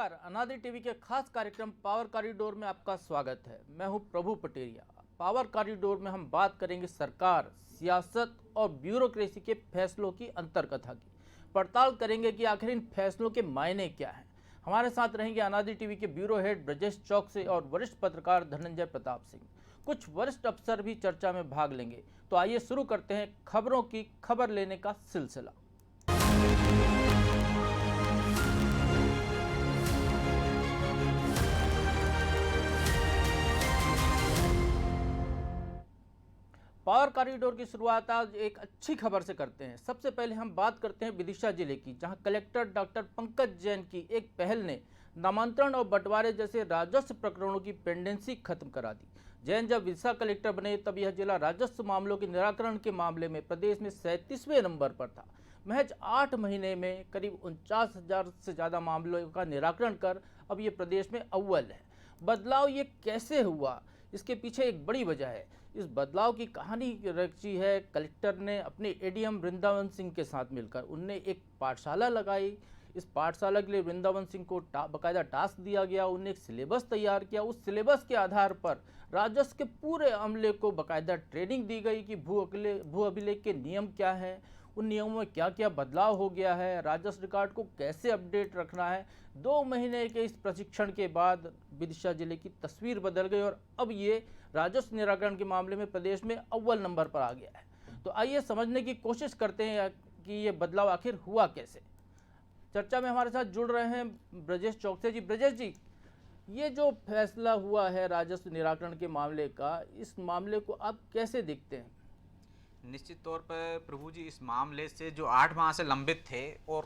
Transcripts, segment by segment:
नमस्कार, अनादि टीवी के खास कार्यक्रम पावर कॉरिडोर में आपका स्वागत है। मैं हूं प्रभु पटेरिया। पावर कॉरिडोर में हम बात करेंगे सरकार, सियासत और ब्यूरोक्रेसी के फैसलों की अंतर्कथा की। पड़ताल करेंगे कि आखिर इन फैसलों के मायने क्या हैं। हमारे साथ रहेंगे अनादि टीवी के ब्यूरो हेड ब्रजेश चौकसे और वरिष्ठ पत्रकार धनंजय प्रताप सिंह। कुछ वरिष्ठ अफसर भी चर्चा में भाग लेंगे। तो आइए शुरू करते हैं खबरों की खबर लेने का सिलसिला। पावर कॉरिडोर की शुरुआत आज एक अच्छी खबर से करते हैं। सबसे पहले हम बात करते हैं विदिशा जिले की, जहां कलेक्टर डॉक्टर पंकज जैन की एक पहल ने नामांतरण और बंटवारे जैसे राजस्व प्रकरणों की पेंडेंसी खत्म करा दी। जैन जब विदिशा कलेक्टर बने तब यह जिला राजस्व मामलों के निराकरण के मामले में प्रदेश में 37वें नंबर पर था। महज 8 महीने में करीब 49,000 से ज़्यादा मामलों का निराकरण कर अब ये प्रदेश में अव्वल है। बदलाव ये कैसे हुआ, इसके पीछे एक बड़ी वजह है। इस बदलाव की कहानी रची है कलेक्टर ने अपने एडीएम वृंदावन सिंह के साथ मिलकर। उनने एक पाठशाला लगाई। इस पाठशाला के लिए वृंदावन सिंह को बाकायदा टास्क दिया गया। उनने एक सिलेबस तैयार किया। उस सिलेबस के आधार पर राजस्व के पूरे अमले को बाकायदा ट्रेनिंग दी गई कि भू अभिलेख के नियम क्या हैं, उन नियमों में क्या क्या बदलाव हो गया है, राजस्व रिकॉर्ड को कैसे अपडेट रखना है। 2 महीने के इस प्रशिक्षण के बाद विदिशा जिले की तस्वीर बदल गई और अब ये राजस्व निराकरण के मामले में प्रदेश में अव्वल नंबर पर आ गया है। तो आइए समझने की कोशिश करते हैं कि ये बदलाव आखिर हुआ कैसे। चर्चा में हमारे साथ जुड़ रहे हैं ब्रजेश चौकसे जी। ब्रजेश जी, ये जो फैसला हुआ है राजस्व निराकरण के मामले का, इस मामले को आप कैसे देखते हैं? निश्चित तौर पर प्रभु जी, इस मामले से जो 8 माह से लंबित थे और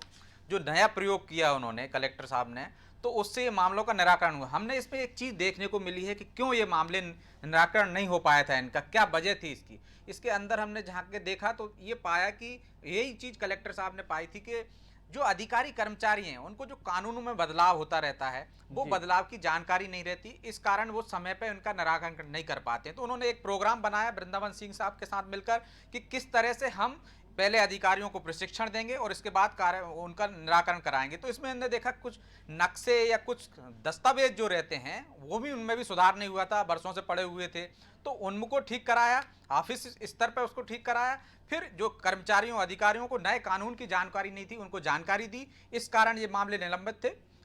जो नया प्रयोग किया उन्होंने कलेक्टर साहब ने, तो उससे ये मामलों का निराकरण हुआ। हमने इसमें एक चीज़ देखने को मिली है कि क्यों ये मामले निराकरण नहीं हो पाया था, इनका क्या वजह थी इसकी। इसके अंदर हमने झांक के देखा तो ये पाया कि यही चीज़ कलेक्टर साहब ने पाई थी कि जो अधिकारी कर्मचारी हैं उनको जो कानूनों में बदलाव होता रहता है वो बदलाव की जानकारी नहीं रहती। इस कारण वो समय पर उनका निराकरण नहीं कर पाते। तो उन्होंने एक प्रोग्राम बनाया वृंदावन सिंह साहब के साथ मिलकर कि किस तरह से हम पहले अधिकारियों को प्रशिक्षण देंगे और इसके बाद कार्य उनका निराकरण कराएंगे। तो इसमें हमने देखा कुछ नक्शे या कुछ दस्तावेज जो रहते हैं वो भी उनमें भी सुधार नहीं हुआ था, वर्षों से पड़े हुए थे। तो उनको ठीक कराया, ऑफिस स्तर पर उसको ठीक कराया। फिर जो कर्मचारियों अधिकारियों को नए कानून की जानकारी नहीं थी उनको जानकारी दी। इस कारण ये मामले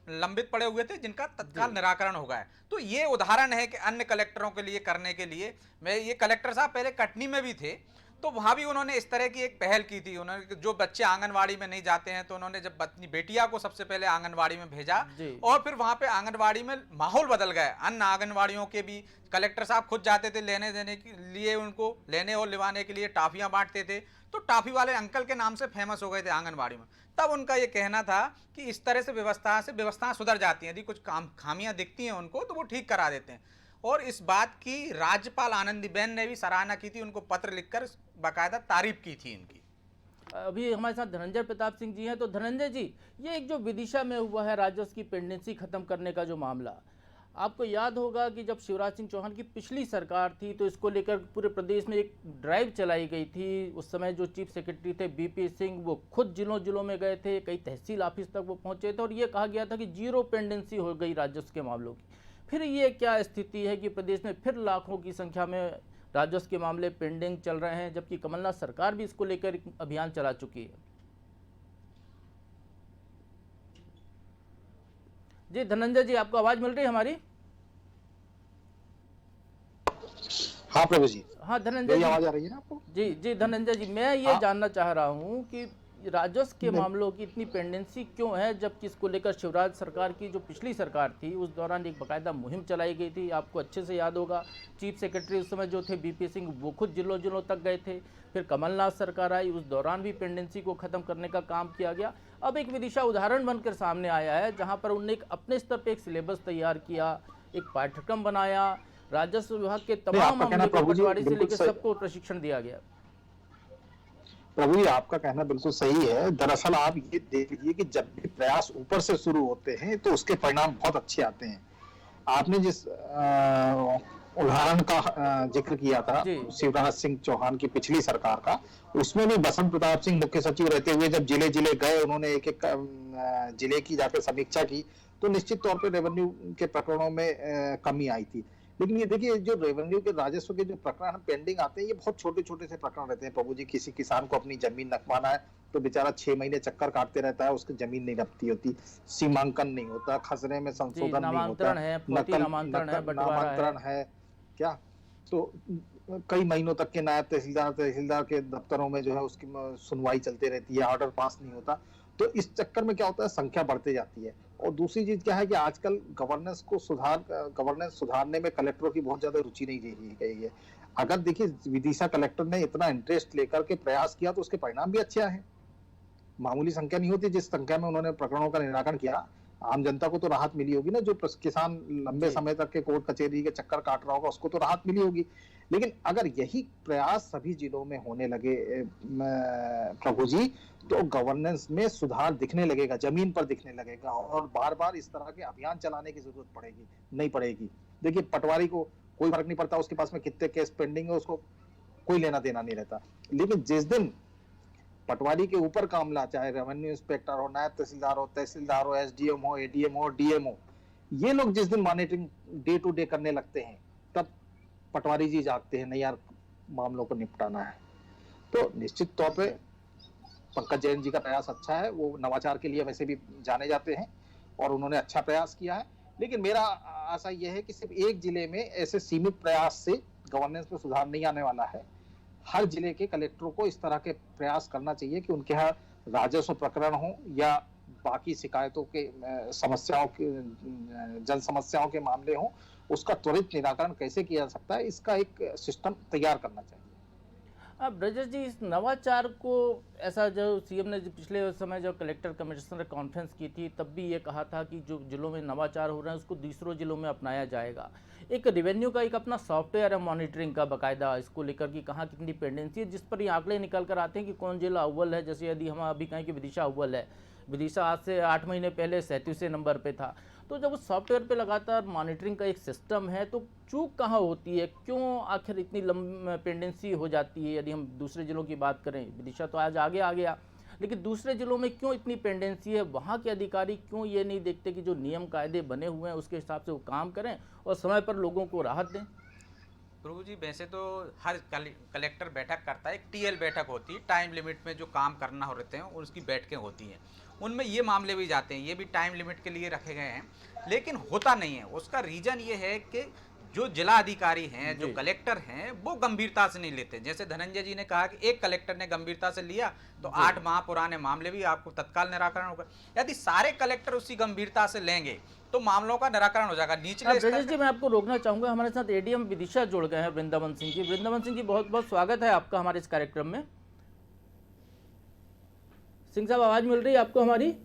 लंबित पड़े हुए थे जिनका तत्काल निराकरण हो गया। तो ये उदाहरण है कि अन्य कलेक्टरों के लिए करने के लिए मैं ये कलेक्टर साहब पहले कटनी में भी थे तो वहाँ भी उन्होंने इस तरह की एक पहल की थी। उन्होंने जो बच्चे आंगनवाड़ी में नहीं जाते हैं तो उन्होंने जब अपनी बेटिया को सबसे पहले आंगनवाड़ी में भेजा और फिर वहाँ पे आंगनवाड़ी में माहौल बदल गया। अन्य आंगनवाड़ियों के भी कलेक्टर साहब खुद जाते थे लेने देने के लिए, उनको लेने और लिवाने के लिए टाफियाँ बांटते थे। तो टाफी वाले अंकल के नाम से फेमस हो गए थे आंगनवाड़ी में। तब उनका ये कहना था कि इस तरह से व्यवस्थाएं सुधर जाती हैं, यदि कुछ खामियां दिखती हैं उनको तो वो ठीक करा देते हैं। और इस बात की राज्यपाल आनंदीबेन ने भी सराहना की थी, उनको पत्र लिखकर बाकायदा तारीफ की थी इनकी। अभी हमारे साथ धनंजय प्रताप सिंह जी हैं। तो धनंजय जी, ये एक जो विदिशा में हुआ है राजस्व की पेंडेंसी खत्म करने का जो मामला, आपको याद होगा कि जब शिवराज सिंह चौहान की पिछली सरकार थी तो इसको लेकर पूरे प्रदेश में एक ड्राइव चलाई गई थी। उस समय जो चीफ सेक्रेटरी थे बीपी सिंह, वो खुद जिलों में गए थे, कई तहसील ऑफिस तक वो पहुंचे थे और ये कहा गया था कि 0 पेंडेंसी हो गई राजस्व के मामलों की। फिर ये क्या स्थिति है कि प्रदेश में फिर लाखों की संख्या में राजस्व के मामले पेंडिंग चल रहे हैं, जबकि कमलनाथ सरकार भी इसको लेकर अभियान चला चुकी है। जी धनंजय जी, आपको आवाज मिल रही है हमारी? हाँ प्रभु जी। हाँ धनंजय जी, आवाज आ रही है ना आपको? जी धनंजय जी, मैं ये जानना चाह रहा हूँ कि राजस्व के मामलों की इतनी पेंडेंसी क्यों है, जबकि इसको लेकर शिवराज सरकार की जो पिछली सरकार थी उस दौरान एक बाकायदा मुहिम चलाई गई थी। आपको अच्छे से याद होगा, चीफ सेक्रेटरी उस समय जो थे बीपी सिंह, वो खुद जिलों तक गए थे। फिर कमलनाथ सरकार आई, उस दौरान भी पेंडेंसी को ख़त्म करने का काम किया गया। अब एक विदिशा उदाहरण बनकर सामने आया है जहाँ पर उनने एक अपने स्तर पर एक सिलेबस तैयार किया, एक पाठ्यक्रम बनाया, राजस्व विभाग के तमाम मामले को पटवारी से लेकर सबको प्रशिक्षण दिया गया। प्रभु जी, आपका कहना बिल्कुल सही है। दरअसल आप ये देख लीजिए कि जब भी प्रयास ऊपर से शुरू होते हैं तो उसके परिणाम बहुत अच्छे आते हैं। आपने जिस उदाहरण का जिक्र किया था शिवराज सिंह चौहान की पिछली सरकार का, उसमें भी बसंत प्रताप सिंह मुख्य सचिव रहते हुए जब जिले गए, उन्होंने एक जिले की जाकर समीक्षा की तो निश्चित तौर पे रेवेन्यू के प्रकरणों में कमी आई थी। लेकिन ये देखिए, जो रेवेन्यू के राजस्व के जो प्रकरण पेंडिंग आते हैं, ये बहुत छोटे छोटे से प्रकरण रहते हैं प्रभु जी। किसी किसान को अपनी जमीन नपवाना है तो बेचारा 6 महीने चक्कर काटते रहता है, उसकी जमीन नहीं नपती होती, सीमांकन नहीं होता, खसरे में जी, संशोधन नहीं होता, नामांतरण है, फौती नकल नामांतरण है, बंटवारा है। नामांतरण है क्या, तो कई महीनों तक के नायब तहसीलदार के दफ्तरों में जो है उसकी सुनवाई चलती रहती है, ऑर्डर पास नहीं होता। तो इस चक्कर में क्या होता है, संख्या बढ़ती जाती है। और दूसरी चीज क्या है कि आजकल गवर्नेंस सुधारने में कलेक्टरों की बहुत ज्यादा रुचि नहीं रही गई है। अगर देखिए, विदिशा कलेक्टर ने इतना इंटरेस्ट लेकर के प्रयास किया तो उसके परिणाम भी अच्छे आए। मामूली संख्या नहीं होती जिस संख्या में उन्होंने प्रकरणों का निराकरण किया। आम जनता को तो राहत मिली होगी ना, जो किसान लंबे समय तक के कोर्ट कचहरी के चक्कर काट रहा होगा, उसको तो राहत मिली होगी। लेकिन अगर यही प्रयास सभी जिलों में होने लगे प्रभु जी, तो गवर्नेंस में सुधार दिखने लगेगा, जमीन पर दिखने लगेगा, और बार बार इस तरह के अभियान चलाने की जरूरत नहीं पड़ेगी। देखिए, पटवारी को कोई फर्क नहीं पड़ता उसके पास में कितने केस पेंडिंग है, उसको कोई लेना देना नहीं रहता। लेकिन जिस दिन पटवारी के ऊपर का मामला, चाहे रेवेन्यू इंस्पेक्टर हो, नायब तहसीलदार हो, एसडीएम हो, एडीएम हो, डीएम हो, ये लोग जिस दिन मॉनिटरिंग डे टू डे करने लगते हैं, तब पटवारी जी जागते हैं, नहीं यार मामलों को निपटाना है। तो निश्चित तौर पे पंकज जैन जी का प्रयास अच्छा है, वो नवाचार के लिए वैसे भी जाने जाते हैं और उन्होंने अच्छा प्रयास किया है। लेकिन मेरा आशा यह है कि सिर्फ एक जिले में ऐसे सीमित प्रयास से गवर्नेंस में सुधार नहीं आने वाला है। हर जिले के कलेक्टरों को इस तरह के प्रयास करना चाहिए कि उनके यहाँ राजस्व प्रकरण हो या बाकी शिकायतों के जन समस्याओं के मामले हो, उसका त्वरित निराकरण कैसे किया जा सकता है, इसका एक सिस्टम तैयार करना चाहिए। अब ब्रजेश जी, इस नवाचार को, ऐसा जो सीएम ने पिछले समय जब कलेक्टर कमिश्नर कॉन्फ्रेंस की थी, तब भी ये कहा था कि जो जिलों में नवाचार हो रहे हैं उसको दूसरों जिलों में अपनाया जाएगा। एक रेवेन्यू का एक अपना सॉफ्टवेयर है मॉनिटरिंग का बाकायदा, इसको लेकर कि कहाँ कितनी पेंडेंसी है, जिस पर ये आंकड़े निकल कर आते हैं कि कौन जिला अव्वल है। जैसे यदि हम अभी कहें कि विदिशा अव्वल है, विदिशा आज से 8 महीने पहले 37वें नंबर पे था। तो जब उस सॉफ्टवेयर पे लगातार मॉनिटरिंग का एक सिस्टम है, तो चूक कहाँ होती है, क्यों आखिर इतनी पेंडेंसी हो जाती है? यदि हम दूसरे जिलों की बात करें, विदिशा तो आज आगे आ गया, लेकिन दूसरे जिलों में क्यों इतनी पेंडेंसी है? वहाँ के अधिकारी क्यों ये नहीं देखते कि जो नियम कायदे बने हुए हैं उसके हिसाब से वो काम करें और समय पर लोगों को राहत दें? प्रभु जी, वैसे तो हर कलेक्टर बैठक करता है, एक टीएल बैठक होती है, टाइम लिमिट में जो काम करना हो रहते हैं उसकी बैठकें होती हैं, उनमें ये मामले भी जाते हैं, ये भी टाइम लिमिट के लिए रखे गए हैं, लेकिन होता नहीं है। उसका रीज़न ये है कि जो जिला अधिकारी हैं, जो कलेक्टर हैं, वो गंभीरता से नहीं लेते। जैसे धनंजय जी ने कहा कि एक कलेक्टर ने गंभीरता से लिया तो 8 माह पुराने मामले भी आपको तत्काल निराकरण होगा। यदि सारे कलेक्टर उसी गंभीरता से लेंगे तो मामलों का निराकरण हो जाएगा। निचले ब्रजेश जी, मैं आपको रोकना चाहूंगा, हमारे साथ एडीएम विदिशा जुड़ गए हैं, वृंदावन सिंह जी। वृंदावन सिंह जी, बहुत बहुत स्वागत है आपका हमारे इस कार्यक्रम में। सिंह साहब, आवाज मिल रही है आपको हमारी?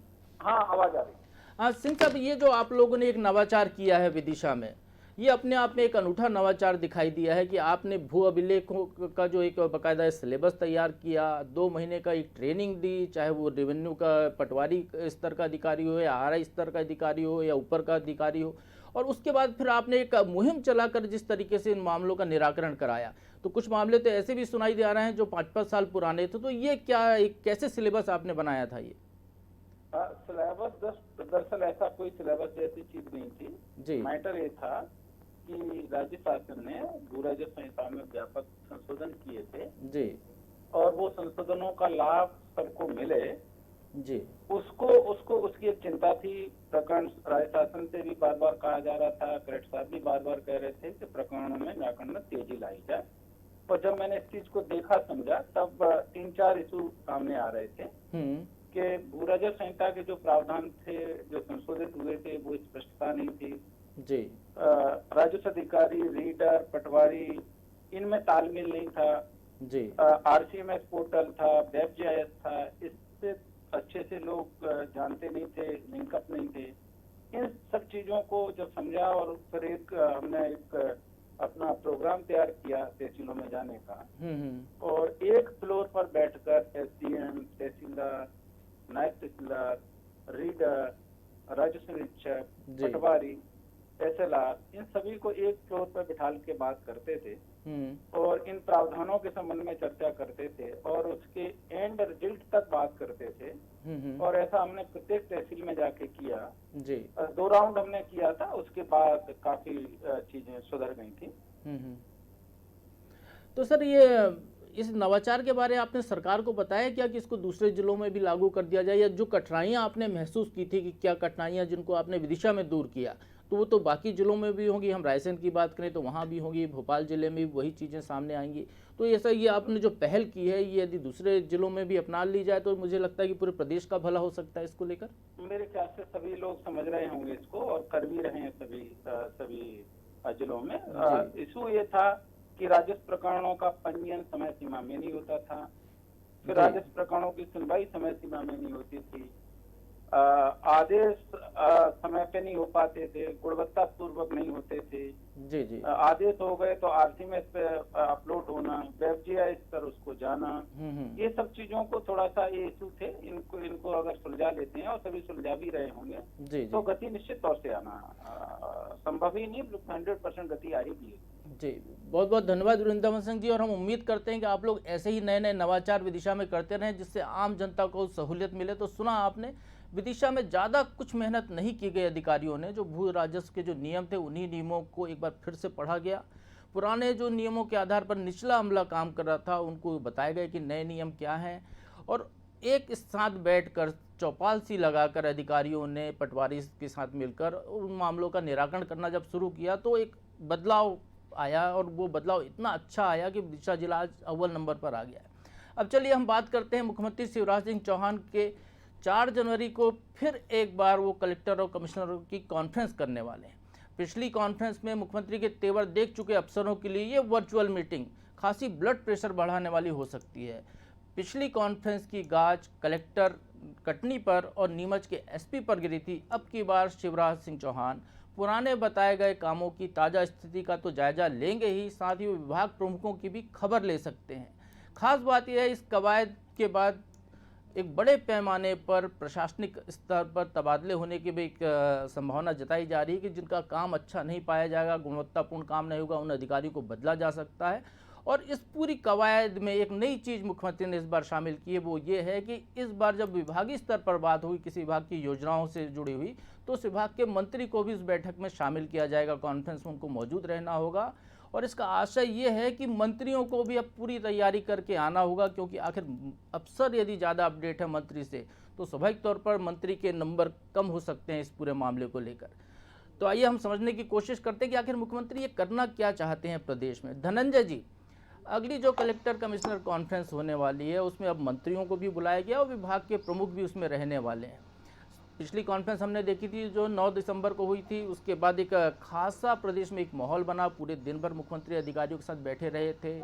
हाँ, आवाज आ रही है। हाँ सिंह साहब, ये जो आप लोगों ने एक नवाचार किया है विदिशा में, ये अपने आप में एक अनूठा नवाचार दिखाई दिया है कि आपने भू अभिलेखों का जो एक बाकायदा सिलेबस तैयार किया, 2 महीने का एक ट्रेनिंग दी, चाहे वो रेवेन्यू का पटवारी स्तर का अधिकारी हो या आरआई स्तर का अधिकारी हो या ऊपर का अधिकारी हो, और उसके बाद फिर आपने एक मुहिम चलाकर जिस तरीके से इन मामलों का निराकरण कराया। तो कुछ मामले तो ऐसे भी सुनाई दे रहे हैं जो 5-5 साल पुराने थे। तो ये क्या, एक कैसे सिलेबस आपने बनाया था? ये सिलेबस दरअसल ऐसा कोई सिलेबस जैसी चीज नहीं थी जी। मैटर ये था कि राज्य शासन ने भू राजस्व संहिता में व्यापक संशोधन किए थे जी, और वो संशोधनों का लाभ सबको मिले जी, उसको उसकी एक चिंता थी। प्रकरण राज्य शासन से भी बार बार कहा जा रहा था, कलेक्टर साहब भी बार बार कह रहे थे कि प्रकरणों में निराकरण में तेजी लाई जाए। और जब मैंने इस चीज को देखा समझा, तब 3-4 इशू सामने आ रहे थे कि भू राजस्व संहिता के जो प्रावधान थे, जो संशोधित हुए थे, वो स्पष्टता नहीं थी जी। राजस्व अधिकारी, रीडर, पटवारी, इनमें तालमेल नहीं था जी। आरसीएमएस पोर्टल था, वेब जीआईएस था, इससे अच्छे से लोग जानते नहीं थे, लिंकअप नहीं थे। इन सब चीजों को जब समझा और फिर हमने एक अपना प्रोग्राम तैयार किया तहसीलों में जाने का, और एक फ्लोर पर बैठकर एसडीएम, तहसीलदार, नायब तहसीलदार, रीडर, राजस्व निरीक्षक, पटवारी, एसएलआर, इन सभी को एक फ्लोर पर बिठा के बात करते थे और इन प्रावधानों के संबंध में चर्चा करते थे और उसके एंड रिजल्ट तक बात करते थे। और ऐसा हमने प्रत्येक तहसील में जाके किया जी। 2 राउंड हमने किया था, उसके बाद काफी चीजें सुधर गई थी। तो सर ये इस नवाचार के बारे में आपने सरकार को बताया क्या कि इसको दूसरे जिलों में भी लागू कर दिया जाए, या जो कठिनाइयां आपने महसूस की थी कि क्या कठिनाइयां जिनको आपने विदिशा में दूर किया तो वो तो बाकी जिलों में भी होंगी, हम रायसेन की बात करें तो वहाँ भी होंगी, भोपाल जिले में भी वही चीज़ें सामने आएंगी। तो ऐसा ये आपने जो पहल की है ये यदि दूसरे जिलों में भी अपना ली जाए तो मुझे लगता है कि पूरे प्रदेश का भला हो सकता है इसको लेकर। मेरे ख्याल से सभी लोग समझ रहे होंगे इसको और कर भी रहे हैं सभी जिलों में। इशू ये था कि राजस्व प्रकरणों का पंजीयन समय सीमा में नहीं होता था, फिर राजस्व प्रकरणों की सुनवाई समय सीमा में नहीं होती थी, आदेश समय पे नहीं हो पाते थे, गुणवत्ता पूर्वक नहीं होते थे। जी। आदेश हो गए तो आरसीएमएस पे अपलोड होना, वेब जीआईएस पर उसको जाना, ये सब चीजों को थोड़ा सा ये इशू थे। इनको अगर सुलझा लेते हैं और सभी सुलझा भी रहे होंगे जी। तो गति निश्चित तौर से आना संभव ही नहीं, 100% गति आएगी। जी, बहुत बहुत धन्यवाद वृंदावन सिंह जी, और हम उम्मीद करते हैं कि आप लोग ऐसे ही नए नए नवाचार विदिशा में करते रहें जिससे आम जनता को सहूलियत मिले। तो सुना आपने, विदिशा में ज़्यादा कुछ मेहनत नहीं की गई अधिकारियों ने, जो भू राजस्व के जो नियम थे उन्हीं नियमों को एक बार फिर से पढ़ा गया। पुराने जो नियमों के आधार पर निचला अमला काम कर रहा था उनको बताया गया कि नए नियम क्या हैं, और एक साथ बैठकर चौपाल सी लगाकर अधिकारियों ने पटवारी के साथ मिलकर उन मामलों का निराकरण करना जब शुरू किया तो एक बदलाव आया, और वो बदलाव इतना अच्छा आया कि विदिशा जिला आज अव्वल नंबर पर आ गया है। अब चलिए हम बात करते हैं मुख्यमंत्री शिवराज सिंह चौहान के 4 जनवरी को फिर एक बार वो कलेक्टर और कमिश्नरों की कॉन्फ्रेंस करने वाले हैं। पिछली कॉन्फ्रेंस में मुख्यमंत्री के तेवर देख चुके अफसरों के लिए ये वर्चुअल मीटिंग खासी ब्लड प्रेशर बढ़ाने वाली हो सकती है। पिछली कॉन्फ्रेंस की गाज कलेक्टर कटनी पर और नीमच के एसपी पर गिरी थी। अब की बार शिवराज सिंह चौहान पुराने बताए गए कामों की ताज़ा स्थिति का तो जायजा लेंगे ही, साथ ही विभाग प्रमुखों की भी खबर ले सकते हैं। खास बात यह है, इस कवायद के बाद एक बड़े पैमाने पर प्रशासनिक स्तर पर तबादले होने की भी एक संभावना जताई जा रही है कि जिनका काम अच्छा नहीं पाया जाएगा, गुणवत्तापूर्ण काम नहीं होगा, उन अधिकारियों को बदला जा सकता है। और इस पूरी कवायद में एक नई चीज़ मुख्यमंत्री ने इस बार शामिल की है, वो ये है कि इस बार जब विभागीय स्तर पर बात हुई किसी विभाग की योजनाओं से जुड़ी हुई तो उस विभाग के मंत्री को भी इस बैठक में शामिल किया जाएगा, कॉन्फ्रेंस में उनको मौजूद रहना होगा। और इसका आशय ये है कि मंत्रियों को भी अब पूरी तैयारी करके आना होगा, क्योंकि आखिर अफसर यदि ज़्यादा अपडेट है मंत्री से तो स्वाभाविक तौर पर मंत्री के नंबर कम हो सकते हैं इस पूरे मामले को लेकर। तो आइए हम समझने की कोशिश करते हैं कि आखिर मुख्यमंत्री ये करना क्या चाहते हैं प्रदेश में। धनंजय जी, अगली जो कलेक्टर कमिश्नर कॉन्फ्रेंस होने वाली है उसमें अब मंत्रियों को भी बुलाया गया और विभाग के प्रमुख भी उसमें रहने वाले हैं। पिछली कॉन्फ्रेंस हमने देखी थी जो 9 दिसंबर को हुई थी, उसके बाद एक खासा प्रदेश में एक माहौल बना, पूरे दिन भर मुख्यमंत्री अधिकारियों के साथ बैठे रहे थे,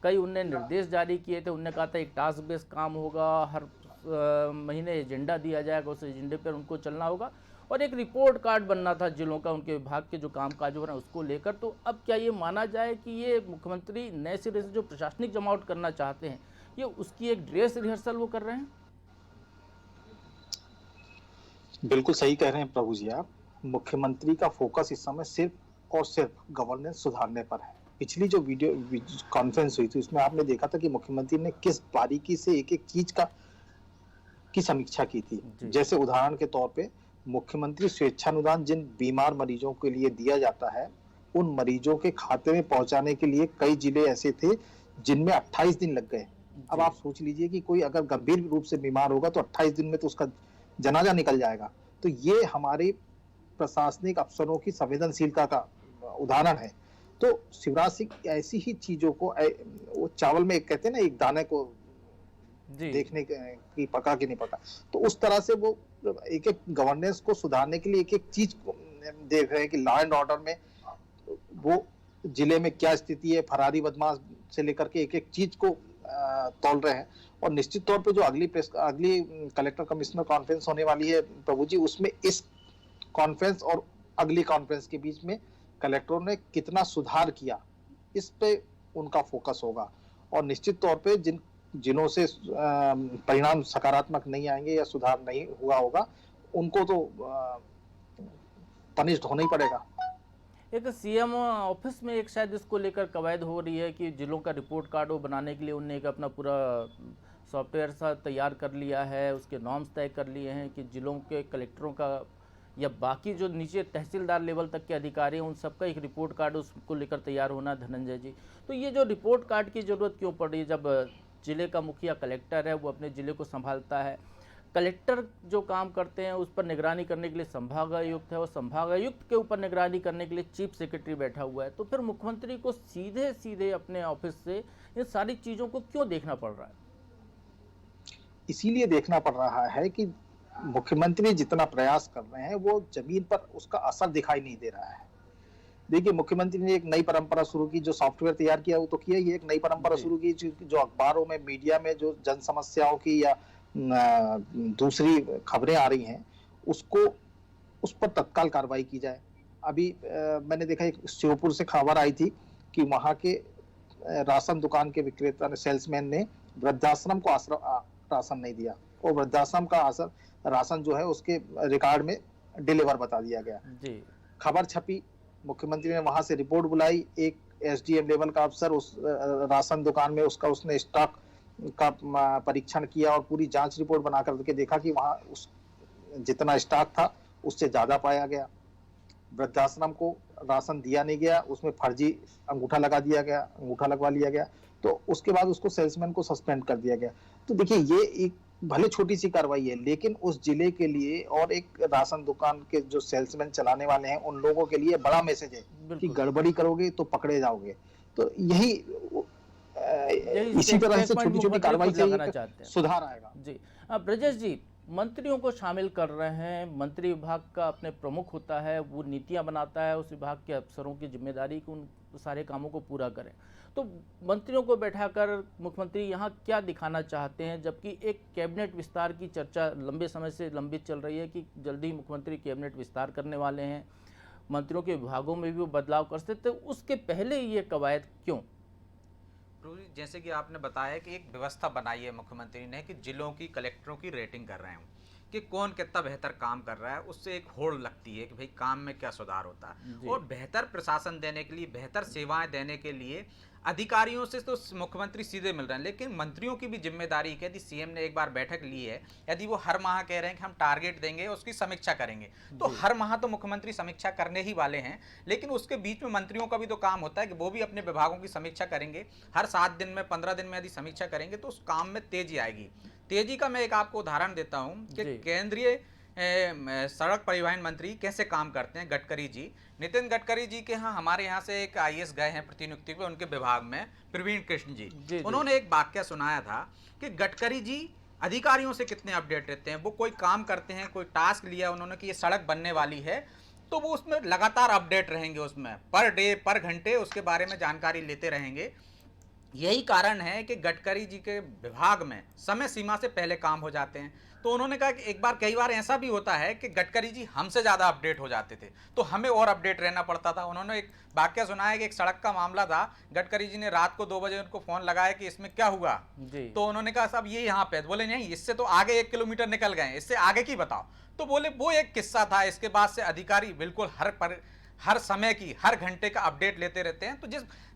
कई उनने निर्देश जारी किए थे। उनने कहा था एक टास्क बेस काम होगा, हर महीने एजेंडा दिया जाएगा, उस एजेंडे पर उनको चलना होगा, और एक रिपोर्ट कार्ड बनना था जिलों का उनके विभाग के जो काम काज हो रहे हैं उसको लेकर। तो अब क्या ये माना जाए कि ये मुख्यमंत्री नए सिरे से जो प्रशासनिक जमावट करना चाहते हैं ये उसकी एक ड्रेस रिहर्सल वो कर रहे हैं? बिल्कुल सही कह रहे हैं प्रभु जी आप। मुख्यमंत्री का फोकस इस समय सिर्फ और सिर्फ गवर्नेंस सुधारने पर है। पिछली जो वीडियो कॉन्फ्रेंस हुई थी उसमें आपने देखा था कि मुख्यमंत्री ने किस बारीकी से एक एक चीज की समीक्षा की थी। जैसे उदाहरण के तौर पे मुख्यमंत्री स्वेच्छानुदान जिन बीमार मरीजों के लिए दिया जाता है उन मरीजों के खाते में पहुंचाने के लिए कई जिले ऐसे थे जिनमें 28 दिन लग गए। अब आप सोच लीजिए कि कोई अगर गंभीर रूप से बीमार होगा तो 28 दिन में तो उसका जनाजा निकल जाएगा। तो ये हमारे प्रशासनिक अफसरों की संवेदनशीलता का उदाहरण है। तो शिवराज सिंह ऐसी ही चीजों को, वो चावल में कहते हैं ना एक दाने को देखने की पका कि नहीं पका, तो उस तरह से वो एक एक गवर्नेंस को सुधारने के लिए एक एक चीज को देख रहे हैं कि लॉ एंड ऑर्डर में वो जिले में क्या स्थिति है, फरारी बदमाश से लेकर के एक एक चीज को तौल रहे हैं। और निश्चित तौर पे जो अगली कलेक्टर कमिश्नर कॉन्फ्रेंस होने वाली है प्रभु जी, उसमें इस कॉन्फ्रेंस और अगली कॉन्फ्रेंस के बीच में कलेक्टरों ने कितना सुधार किया इस पे उनका फोकस होगा। और निश्चित तौर पे जिनों से परिणाम सकारात्मक नहीं आएंगे या सुधार नहीं हुआ होगा उनको तो पनिश्ड होना ही पड़ेगा। एक सीएम ऑफिस में एक शायद इसको लेकर कवायद हो रही है कि जिलों का रिपोर्ट कार्ड वो बनाने के लिए उनने एक अपना पूरा सॉफ्टवेयर सा तैयार कर लिया है, उसके नॉर्म्स तय कर लिए हैं कि जिलों के कलेक्टरों का या बाकी जो नीचे तहसीलदार लेवल तक के अधिकारी हैं उन सबका एक रिपोर्ट कार्ड उसको लेकर तैयार होना। धनंजय जी, तो ये जो रिपोर्ट कार्ड की ज़रूरत क्यों पड़ रही है जब जिले का मुखिया कलेक्टर है, वो अपने ज़िले को संभालता है, कलेक्टर जो काम करते हैं उस पर निगरानी करने के लिए संभागायुक्त है और संभागायुक्त के ऊपर निगरानी करने के लिए चीफ सेक्रेटरी बैठा हुआ है, तो फिर मुख्यमंत्री को सीधे सीधे अपने ऑफिस से इन सारी चीज़ों को क्यों देखना पड़ रहा है? इसीलिए देखना पड़ रहा है कि मुख्यमंत्री जितना प्रयास कर रहे हैं वो जमीन पर उसका असर दिखाई नहीं दे रहा है। देखिए, मुख्यमंत्री ने एक नई परंपरा शुरू की, जो सॉफ्टवेयर तैयार किया वो तो किया ही, एक नई परंपरा शुरू की जो अखबारों में, मीडिया में जो जन समस्याओं की या दूसरी खबरें आ रही हैं उसको उस पर तत्काल कार्रवाई की जाए। अभी मैंने देखा एक श्योपुर से खबर आई थी कि वहां के राशन दुकान के विक्रेता ने, सेल्समैन ने वृद्धाश्रम को राशन नहीं दिया और वृद्धाश्रम का राशन जो है उसके रिकॉर्ड में डिलीवर बता दिया गया जी। खबर छपी, मुख्यमंत्री ने वहां से रिपोर्ट बुलाई, एक एसडीएम लेवल का अफसर उस राशन दुकान में उसने स्टॉक का परीक्षण किया और पूरी जांच रिपोर्ट बना करके देखा कि वहां उस जितना स्टॉक था उससे ज्यादा पाया गया। वृद्धाश्रम को राशन दिया नहीं गया, उसमें फर्जी अंगूठा लगवा लिया गया, तो उसके बाद उसको सेल्समैन को सस्पेंड कर दिया गया। तो देखिए, ये एक भले छोटी सी कार्रवाई है, लेकिन उस जिले के लिए और एक राशन दुकान के जो सेल्समैन चलाने वाले हैं उन लोगों के लिए बड़ा मैसेज है कि गड़बड़ी करोगे तो पकड़े जाओगे। तो यही इसी तरह से छोटी छोटी कार्रवाई से सुधार आएगा। जी। ब्रजेश जी, मंत्रियों को शामिल कर रहे हैं, मंत्री विभाग का अपने प्रमुख होता है, वो नीतियां बनाता है, उस विभाग के अफसरों की जिम्मेदारी कि उन सारे कामों को पूरा करें। तो मंत्रियों को बैठाकर मुख्यमंत्री यहाँ क्या दिखाना चाहते हैं, जबकि एक कैबिनेट विस्तार की चर्चा लंबे समय से लंबित चल रही है कि जल्दी मुख्यमंत्री कैबिनेट विस्तार करने वाले हैं, मंत्रियों के विभागों में भी वो बदलाव कर सकते, उसके पहले ये कवायद क्यों? जैसे कि आपने बताया कि एक व्यवस्था बनाई है मुख्यमंत्री ने कि जिलों की, कलेक्टरों की रेटिंग कर रहे हैं कि कौन कितना बेहतर काम कर रहा है, उससे एक होड़ लगती है कि भाई काम में क्या सुधार होता है। और बेहतर प्रशासन देने के लिए, बेहतर सेवाएं देने के लिए अधिकारियों से तो मुख्यमंत्री सीधे मिल रहे हैं, लेकिन मंत्रियों की भी जिम्मेदारी है। यदि सीएम ने एक बार बैठक ली है, यदि वो हर माह कह रहे हैं कि हम टारगेट देंगे, उसकी समीक्षा करेंगे, तो हर माह तो मुख्यमंत्री समीक्षा करने ही वाले हैं, लेकिन उसके बीच में मंत्रियों का भी तो काम होता है कि वो भी अपने विभागों की समीक्षा करेंगे। हर 7 दिन में, 15 दिन में यदि समीक्षा करेंगे तो उस काम में तेजी आएगी। तेजी का मैं एक आपको उदाहरण देता हूं कि केंद्रीय सड़क परिवहन मंत्री कैसे काम करते हैं, गडकरी जी। नितिन गडकरी जी के यहाँ, हमारे यहाँ से एक आईएएस गए हैं प्रतिनियुक्ति पे, उनके विभाग में प्रवीण कृष्ण जी, उन्होंने एक वाक्य सुनाया था कि गडकरी जी अधिकारियों से कितने अपडेट रहते हैं। वो कोई काम करते हैं, कोई टास्क लिया उन्होंने कि ये सड़क बनने वाली है, तो वो उसमें लगातार अपडेट रहेंगे, उसमें पर डे, पर घंटे उसके बारे में जानकारी लेते रहेंगे। यही कारण है कि गडकरी जी के विभाग में समय सीमा से पहले काम हो जाते हैं। तो उन्होंने कहा कि एक बार, कई बार ऐसा भी होता है कि गडकरी जी हमसे ज़्यादा अपडेट हो जाते थे, तो हमें और अपडेट रहना पड़ता था। उन्होंने एक वाक्य सुनाया कि एक सड़क का मामला था, गडकरी जी ने रात को 2 बजे उनको फ़ोन लगाया कि इसमें क्या हुआ, तो उन्होंने कहा साहब ये यहाँ पे, बोले नहीं, इससे तो आगे 1 किलोमीटर निकल गए, इससे आगे की बताओ। तो बोले वो एक किस्सा था। इसके बाद से अधिकारी बिल्कुल हर समय की, हर घंटे का अपडेट लेते रहते हैं। तो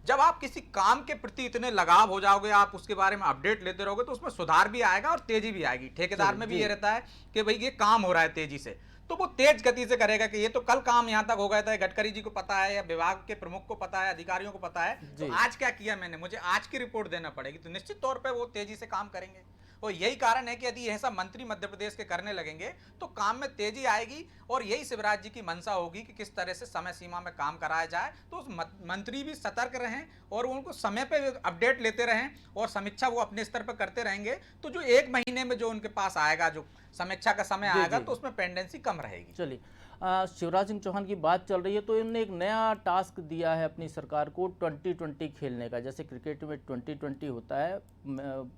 जब आप किसी काम के प्रति इतने लगाव हो जाओगे, आप उसके बारे में अपडेट लेते रहोगे, तो उसमें सुधार भी आएगा और तेजी भी आएगी। ठेकेदार में भी ये रहता है कि भाई ये काम हो रहा है तेजी से, तो वो तेज गति से करेगा कि ये तो कल काम यहाँ तक हो गया था, गडकरी जी को पता है या विभाग के प्रमुख को पता है, अधिकारियों को पता है, तो आज क्या किया मैंने, मुझे आज की रिपोर्ट देना पड़ेगी। तो निश्चित तौर पर वो तेजी से काम करेंगे। और यही कारण है कि यदि ऐसा मंत्री मध्य प्रदेश के करने लगेंगे तो काम में तेजी आएगी। और यही शिवराज जी की मंशा होगी कि किस तरह से समय सीमा में काम कराया जाए, तो उस मंत्री भी सतर्क रहें और उनको समय पे अपडेट लेते रहें और समीक्षा वो अपने स्तर पर करते रहेंगे। तो जो 1 महीने में जो उनके पास आएगा, जो समीक्षा का समय आएगा, तो उसमें पेंडेंसी कम रहेगी। चलिए, शिवराज सिंह चौहान की बात चल रही है, तो इन्होंने एक नया टास्क दिया है अपनी सरकार को 2020 खेलने का। जैसे क्रिकेट में 2020 होता है,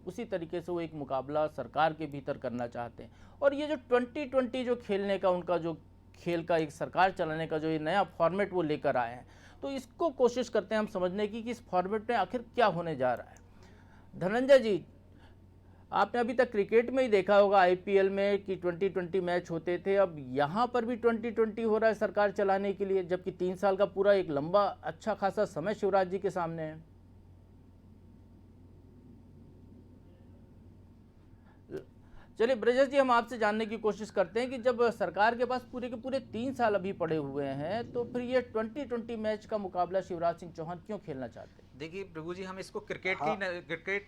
उसी तरीके से वो एक मुकाबला सरकार के भीतर करना चाहते हैं। और ये जो 2020 जो खेलने का, उनका जो खेल का एक सरकार चलाने का जो ये नया फॉर्मेट वो लेकर आए हैं, तो इसको कोशिश करते हैं हम समझने की कि इस फॉर्मेट में आखिर क्या होने जा रहा है। धनंजय जी, आपने अभी तक क्रिकेट में ही देखा होगा आईपीएल में कि 2020 मैच होते थे, अब यहाँ पर भी 2020 हो रहा है सरकार चलाने के लिए, जबकि 3 साल का पूरा एक लंबा अच्छा खासा समय शिवराज जी के सामने है। चलिए ब्रजेश जी, हम आपसे जानने की कोशिश करते हैं कि जब सरकार के पास पूरे के पूरे 3 साल अभी पड़े हुए हैं, तो फिर ये 2020 मैच का मुकाबला शिवराज सिंह चौहान क्यों खेलना चाहते हैं? देखिए प्रभु जी, हम इसको क्रिकेट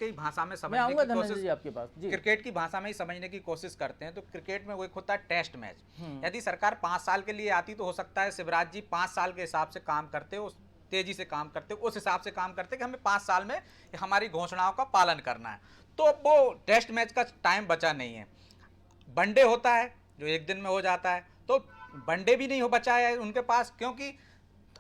की भाषा में मैं समझने आऊंगा की धनंजय कोशिश जी आपके पास जी। क्रिकेट की भाषा में ही समझने की कोशिश करते हैं। तो क्रिकेट में वो एक होता है टेस्ट मैच। यदि सरकार 5 साल के लिए आती तो हो सकता है शिवराज जी 5 साल के हिसाब से काम करते, उस तेजी से काम करते, उस हिसाब से काम करते कि हमें 5 साल में हमारी घोषणाओं का पालन करना है। तो वो टेस्ट मैच का टाइम बचा नहीं है। वनडे होता है जो 1 दिन में हो जाता है, तो वनडे भी नहीं हो बचा है उनके पास, क्योंकि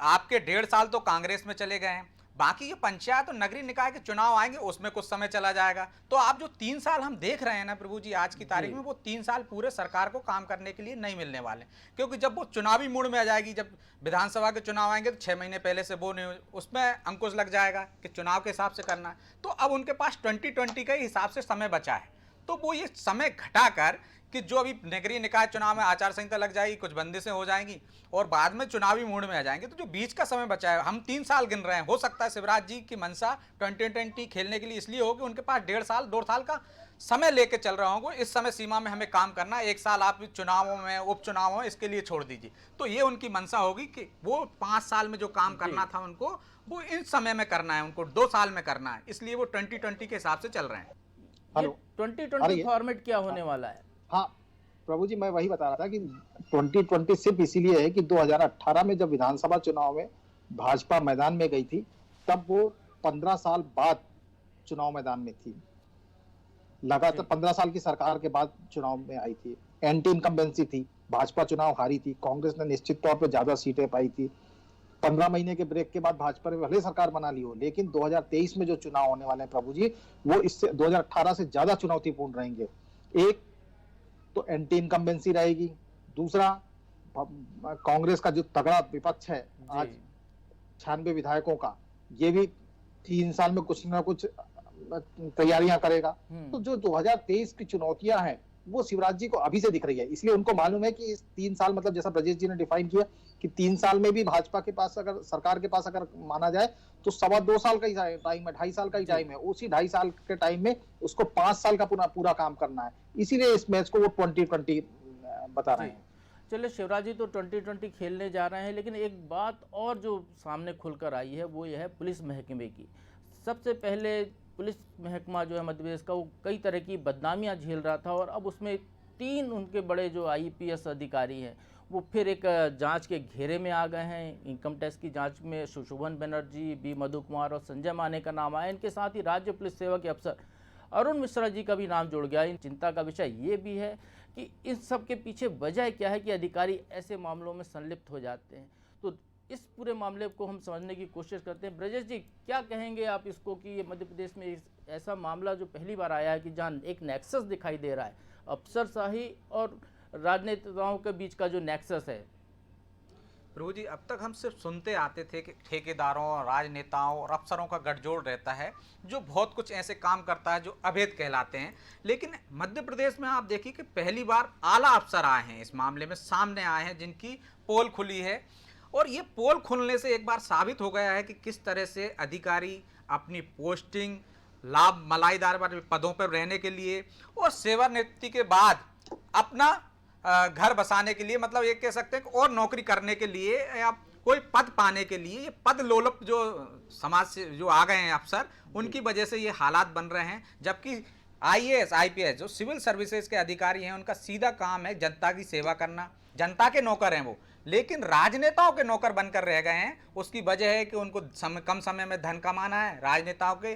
आपके 1.5 साल तो कांग्रेस में चले गए हैं। बाकी ये पंचायत और नगरीय निकाय के चुनाव आएंगे, उसमें कुछ समय चला जाएगा। तो आप जो 3 साल हम देख रहे हैं ना प्रभु जी आज की तारीख में, वो 3 साल पूरे सरकार को काम करने के लिए नहीं मिलने वाले, क्योंकि जब वो चुनावी मूड में आ जाएगी, जब विधानसभा के चुनाव आएंगे तो 6 महीने पहले से वो नहीं, उसमें अंकुश लग जाएगा कि चुनाव के हिसाब से करना है। तो अब उनके पास 2020 के हिसाब से समय बचा है, तो वो ये समय घटाकर कि जो अभी नगरीय निकाय चुनाव में आचार संहिता लग जाएगी, कुछ बंदिशें हो जाएंगी और बाद में चुनावी मूड में आ जाएंगे, तो जो बीच का समय बचा है, हम 3 साल गिन रहे हैं। हो सकता है शिवराज जी की मंशा 2020 खेलने के लिए इसलिए हो कि उनके पास 1.5 साल 2 साल का समय लेके चल रहा होगा, इस समय सीमा में हमें काम करना है, 1 साल आप चुनावों में उपचुनावों में इसके लिए छोड़ दीजिए। तो ये उनकी मंशा होगी कि वो 5 साल में जो काम करना था उनको, वो इन समय में करना है, उनको 2 साल में करना है, इसलिए वो 2020 के हिसाब से चल रहे हैं। हेलो, 2020 फॉर्मेट क्या होने वाला है? हाँ प्रभु जी, मैं वही बता रहा था कि 2020 सिर्फ इसीलिए है कि 2018 में जब विधानसभा चुनाव में भाजपा मैदान में गई थी, तब वो 15 साल बाद चुनाव मैदान में थी। लगातार 15 साल की सरकार के बाद चुनाव में आई थी। एंटी इनकम्बेंसी थी, भाजपा चुनाव हारी थी, कांग्रेस ने निश्चित तौर पर ज्यादा सीटें पाई थी। 15 महीने के ब्रेक के बाद भाजपा ने भले सरकार बना ली हो, लेकिन 2023 में जो चुनाव होने वाले हैं प्रभु जी, वो इससे 2018 से ज्यादा चुनौतीपूर्ण रहेंगे। एक तो एंटी इनकम्बेंसी रहेगी, दूसरा कांग्रेस का जो तगड़ा विपक्ष है आज 96 विधायकों का, ये भी 3 साल में कुछ ना कुछ तैयारियां करेगा। तो जो 2023 की चुनौतियां हैं वो शिवराज जी को अभी से दिख रही है, इसलिए उनको मालूम है कि इस 3 साल, मतलब जैसा ब्रजेश जी ने डिफाइन किया कि 3 साल में भी भाजपा के पास, अगर सरकार के पास अगर माना जाए तो 2.25 साल का ही टाइम है, 2.5 साल का ही टाइम है। उसी 2.5 साल के टाइम में उसको 5 साल का पूरा काम करना है, इसीलिए इस मैच को वो 2020 बता रहे हैं। चलिए, शिवराज जी तो 2020 खेलने जा रहे हैं, लेकिन एक बात और जो सामने खुलकर आई है वो यह है पुलिस महकमे की। सबसे पहले पुलिस महकमा जो है मध्य प्रदेश का, वो कई तरह की बदनामियां झेल रहा था, और अब उसमें 3 उनके बड़े जो आईपीएस अधिकारी हैं वो फिर एक जांच के घेरे में आ गए हैं। इनकम टैक्स की जांच में सुशोभन बनर्जी, बी मधु कुमार और संजय माने का नाम आया। इनके साथ ही राज्य पुलिस सेवा के अफसर अरुण मिश्रा जी का भी नाम जुड़ गया। इन चिंता का विषय ये भी है कि इन सब के पीछे वजह क्या है कि अधिकारी ऐसे मामलों में संलिप्त हो जाते हैं। तो इस पूरे मामले को हम समझने की कोशिश करते हैं। ब्रजेश जी, क्या कहेंगे आप इसको कि ये मध्य प्रदेश में ऐसा मामला जो पहली बार आया है कि जहाँ एक नेक्सस दिखाई दे रहा है, अफसरशाही और राजनेताओं के बीच का जो नेक्सस है? प्रभु जी, अब तक हम सिर्फ सुनते आते थे कि ठेकेदारों, राजनेताओं और अफसरों का गठजोड़ रहता है जो बहुत कुछ ऐसे काम करता है जो अवैध कहलाते हैं। लेकिन मध्य प्रदेश में आप देखिए कि पहली बार आला अफसर आए हैं इस मामले में, सामने आए हैं, जिनकी पोल खुली है। और ये पोल खुलने से एक बार साबित हो गया है कि किस तरह से अधिकारी अपनी पोस्टिंग, लाभ मलाईदार पदों पर रहने के लिए और सेवानिवृत्ति के बाद अपना घर बसाने के लिए, मतलब ये कह सकते हैं कि और नौकरी करने के लिए या कोई पद पाने के लिए, ये पद लोलुप जो समाज से जो आ गए हैं अफसर, उनकी वजह से ये हालात बन रहे हैं। जबकि आईएएस, आईपीएस जो सिविल सर्विसेज के अधिकारी हैं, उनका सीधा काम है जनता की सेवा करना, जनता के नौकर हैं वो, लेकिन राजनेताओं के नौकर बनकर रह गए हैं। उसकी वजह है कि उनको कम समय में धन कमाना है, राजनेताओं के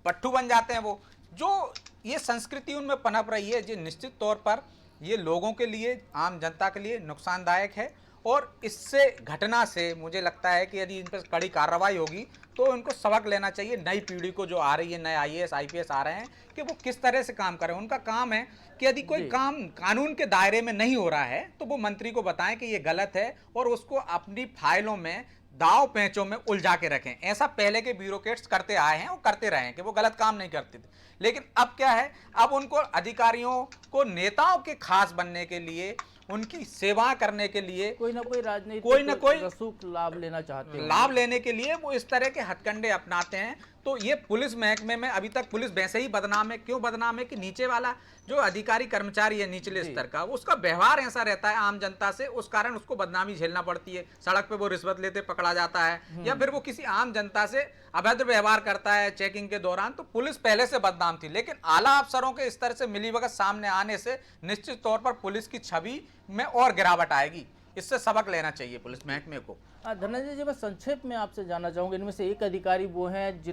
पट्टू बन जाते हैं वो। जो ये संस्कृति उनमें पनप रही है, जो निश्चित तौर पर ये लोगों के लिए, आम जनता के लिए नुकसानदायक है। और इससे घटना से मुझे लगता है कि यदि इन पर कड़ी कार्रवाई होगी तो उनको सबक लेना चाहिए। नई पीढ़ी को जो आ रही है, नए आईएएस आईपीएस आ रहे हैं, कि वो किस तरह से काम करें। उनका काम है कि यदि कोई काम कानून के दायरे में नहीं हो रहा है तो वो मंत्री को बताएं कि ये गलत है और उसको अपनी फाइलों में दाव पेंचों में उलझा के रखें। ऐसा पहले के ब्यूरोक्रेट्स करते आए हैं और करते रहे हैं कि वो गलत काम नहीं करते थे। लेकिन अब क्या है, अब उनको अधिकारियों को नेताओं के खास बनने के लिए, उनकी सेवा करने के लिए कोई ना कोई राजनीतिक कोई ना कोई रसूख लाभ लेना चाहते हैं। लाभ लेने के लिए वो इस तरह के हथकंडे अपनाते हैं। तो ये पुलिस महकमे में अभी तक पुलिस वैसे ही बदनाम है। क्यों बदनाम है कि नीचे वाला जो अधिकारी कर्मचारी है निचले स्तर का, उसका व्यवहार ऐसा रहता है आम जनता से, उस कारण उसको बदनामी झेलना पड़ती है। सड़क पे वो रिश्वत लेते पकड़ा जाता है, या फिर वो किसी आम जनता से अभद्र व्यवहार करता है चेकिंग के दौरान। तो पुलिस पहले से बदनाम थी, लेकिन आला अफसरों के इस तरह से मिलीभगत सामने आने से निश्चित तौर पर पुलिस की छवि में और गिरावट आएगी। इससे सबक लेना चाहिए पुलिस महकमे को। धनंजय जी, मैं संक्षेप में आपसे जानना चाहूँगा, इनमें से एक अधिकारी वो हैं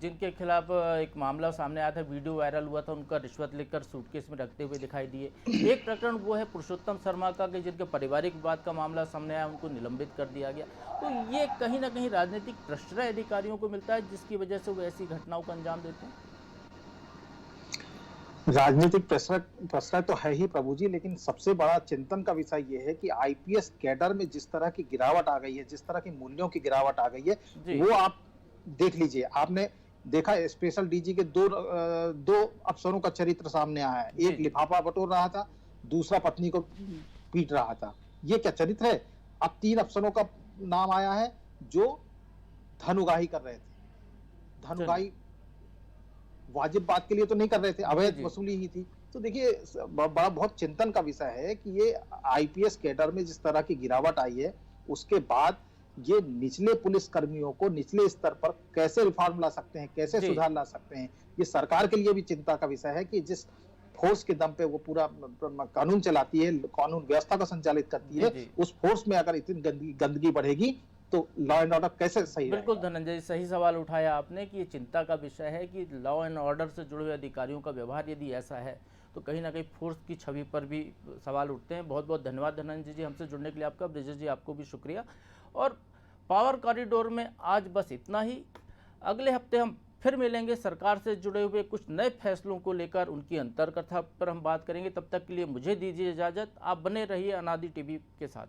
जिनके खिलाफ एक मामला सामने आया था, वीडियो वायरल हुआ था, उनका रिश्वत लेकर सूटकेस में रखते हुए दिखाई दिए। एक प्रकरण वो है पुरुषोत्तम शर्मा का कि जिनके पारिवारिक विवाद का मामला सामने आया, उनको निलंबित कर दिया गया। तो ये कहीं ना कहीं राजनीतिक प्रश्रय अधिकारियों को मिलता है, जिसकी वजह से वो ऐसी घटनाओं को अंजाम देते हैं। राजनीतिक प्रश्रय तो है ही प्रभु जी, लेकिन सबसे बड़ा चिंतन का विषय ये है कि आईपीएस कैडर में जिस तरह की गिरावट आ गई है, जिस तरह की मूल्यों की गिरावट आ गई है, वो आप देख लीजिए। आपने देखा स्पेशल डीजी के दो अफसरों का चरित्र सामने आया है। एक लिफाफा बटोर रहा था, दूसरा पत्नी को पीट रहा था। ये क्या चरित्र है? अब 3 अफसरों का नाम आया है जो धन उगाही कर रहे थे। धन उगाही वाजिब बात के लिए तो नहीं कर रहे थे, अवैध वसूली ही थी। तो देखिए बड़ा बहुत चिंतन का विषय है कि ये आईपीएस कैडर में जिस तरह की गिरावट आई है, उसके बाद ये निचले पुलिस कर्मियों को निचले स्तर पर कैसे रिफॉर्म ला सकते हैं, कैसे सुधार ला सकते हैं। ये सरकार के लिए भी चिंता का विषय है कि जिस फोर्स के दम पे वो पूरा कानून चलाती है, कानून व्यवस्था को संचालित करती है, उस फोर्स में अगर इतनी गंदगी बढ़ेगी तो लॉ एंड ऑर्डर कैसे सही? बिल्कुल धनंजय, सही सवाल उठाया आपने कि ये चिंता का विषय है कि लॉ एंड ऑर्डर से जुड़े हुए अधिकारियों का व्यवहार यदि ऐसा है तो कहीं ना कहीं फोर्स की छवि पर भी सवाल उठते हैं। बहुत बहुत धन्यवाद धनंजय जी, हमसे जुड़ने के लिए आपका। ब्रिजेश जी, आपको भी शुक्रिया। और पावर कॉरिडोर में आज बस इतना ही। अगले हफ्ते हम फिर मिलेंगे, सरकार से जुड़े हुए कुछ नए फैसलों को लेकर उनकी अंतर्कथा पर हम बात करेंगे। तब तक के लिए मुझे दीजिए इजाज़त। आप बने रहिए अनादि टीवी के साथ।